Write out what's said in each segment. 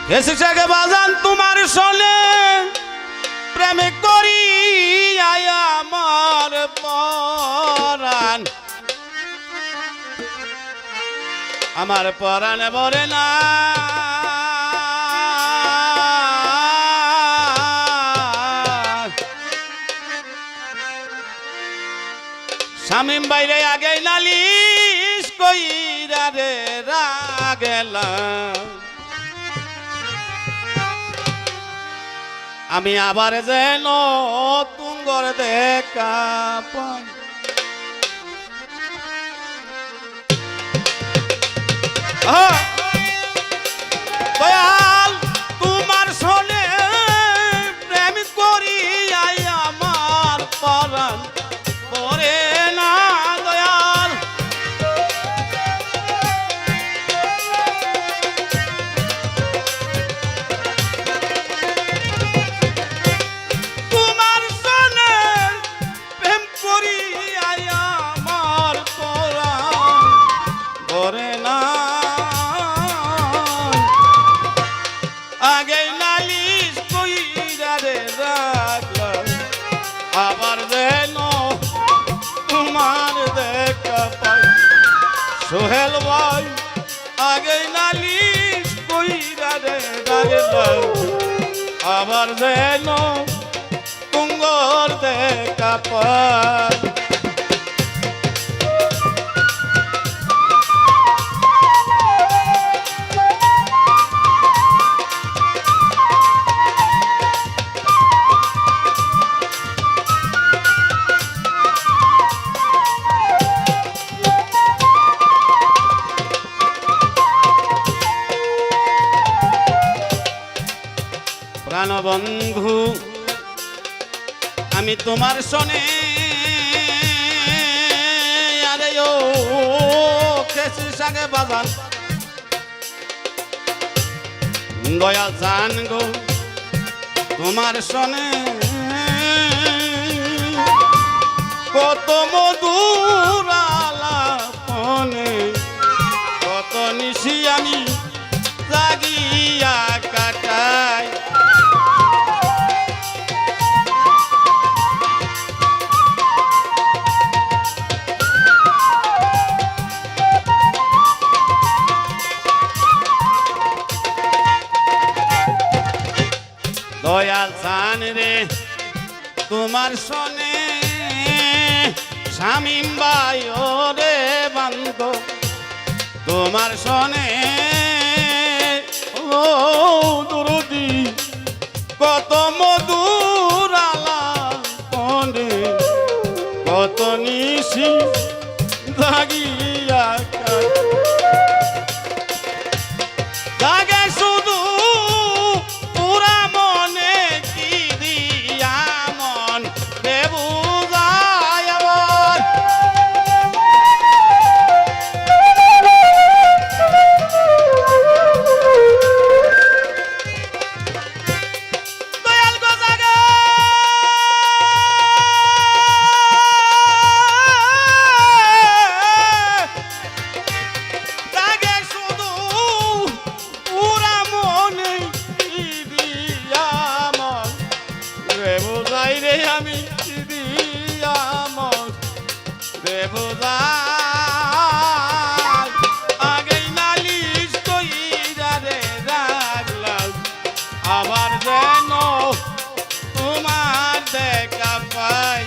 এসেছে বাজান তোমার শোনে প্রেম করি আমার পরাণ আমার পরাণে বরে না শামিম বাইরে আগে নালিশ কইরা রে রাগেলাম আমি আবার যেন তুঙ্গর দেখা পাই দয়াল তোমার শোনে প্রেম করি আমার পরাণ পরে না দয়াল তোমার শোনে প্রেম করি আমার পরাণ পরে না আগে নালিশ কইরা রে রাখলাম আবার যেন তোমার দেখা পাই সোহেল ভাই আগে নালিশ কইরা রে রাখলাম আবার যেন তুঙ্গর দেখা পাই প্রাণবন্ধু আমি তোমার শোনে আরে ও খেসির সাগে বাজান দয়াল জান গো তোমার শোনে কত মধুর আলাপনে কত নিশি আমি জাগিয়া কাটাই দয়াল জান রে তোমার শোনে শামিম ভাই রে বান্ধ তোমার শোনে ও দরদি কত মধুর আলাপনে কত নিশি জাগিয়া জাগে শুধু পুরা মনে কি দিয়া মন দেবু যায় আমার দয়াল গো জাগে জাগে শুধু পুরা মনে কি দিয়া মন দেবু যায় রে আমি কি দিয়া মন দেবু যায় আগে নালিশ কইরা রে রাখলাম আবার যেন তোমার দেখা পাই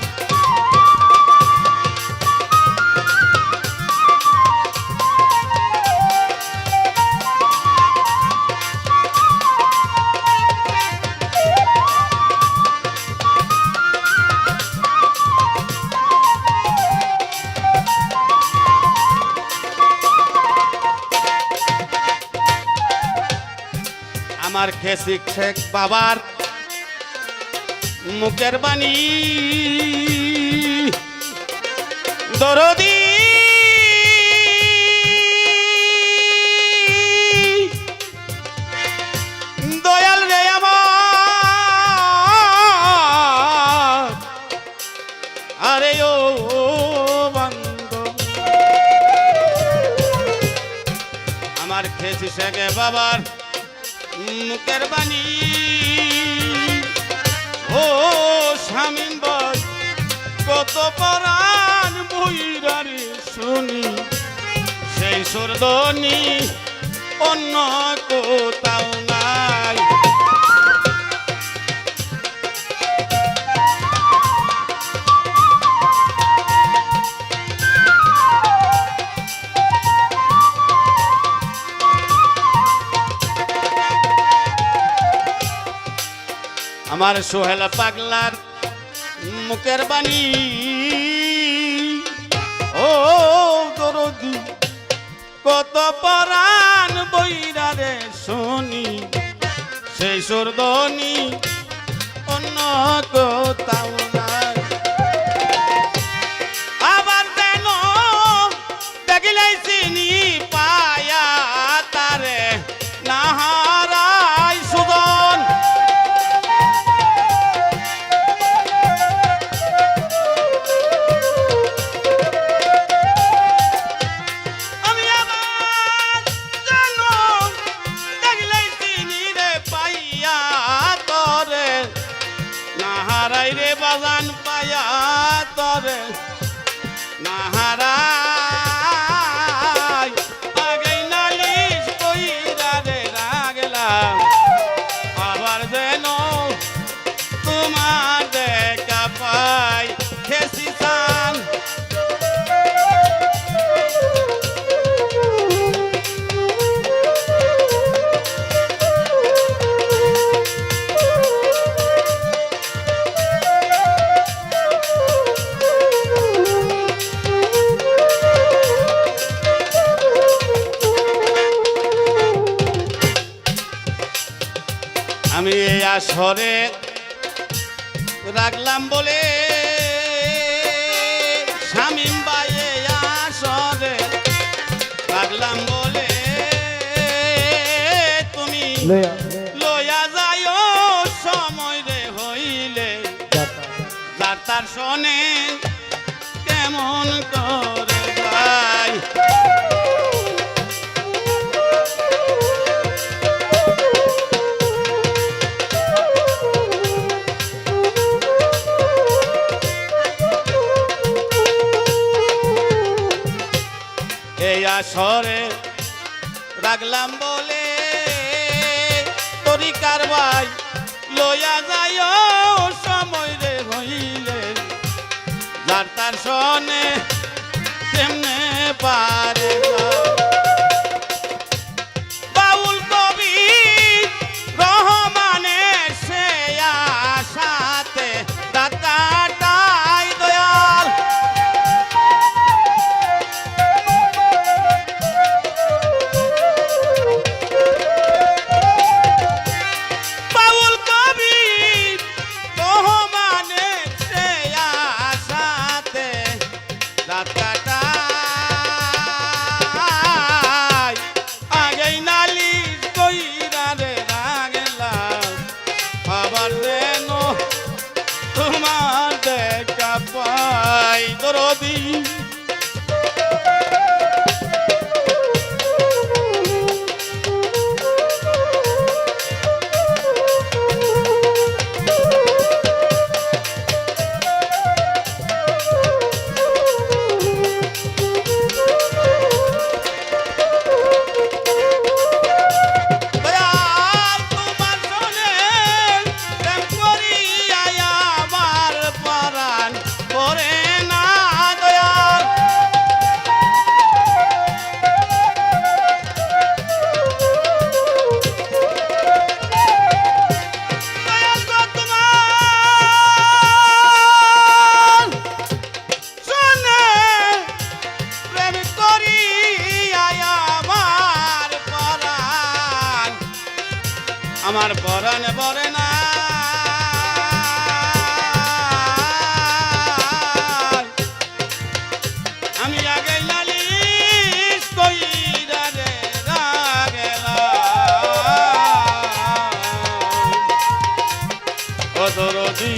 আমার খেসিক শেখ বাবার মুখের বাণী দরদি দয়াল রে আমার আরে ও বান্ধব আমার খেসি শেখ বাবার মুখের বাণী ও শামিম ভাই কত পরাণ বইরারে শুনি সেই সুরধ্বনি অন্য কোথাও নাই। আমার সোহেল পাগলার মুখের বাণী ও দরদি কত পরাণ বইরারে শুনি সেই সুরধ্বনি অন্য কোথাও নাই। আবার যেন দেখিলাই চিনি পায়া তারে না হারাই সুজন হারাই রে বাজান পায়া তরে না হারাই আগেই নালিশ কইরা রে রাগলাম আবার যেন তোমার দেখা পাই খেসি চান আমি এই আসরে রাখলাম বলে শামিম ভাই এই আসরে রাখলাম বলে তুমি লইয়া যাইও সময় রে হইলে যার তার শোনে কেমন করে ভাই এই আসরে রাখলাম বলে তরিকার ভাই লইয়া যাইও সময় রে হইলে যার তার শোনে কেমনে পারে বাউল কবি রহমানের সে আশাতে দাতাটাই দয়াল আগেই নালিশ কইরা রে রাগলাম আবার যেন তোমার দেখা পাই দরদি আমার পরাণ বরে না আমি আগে নালিশ কইরা রে রাগলাম ও দরদি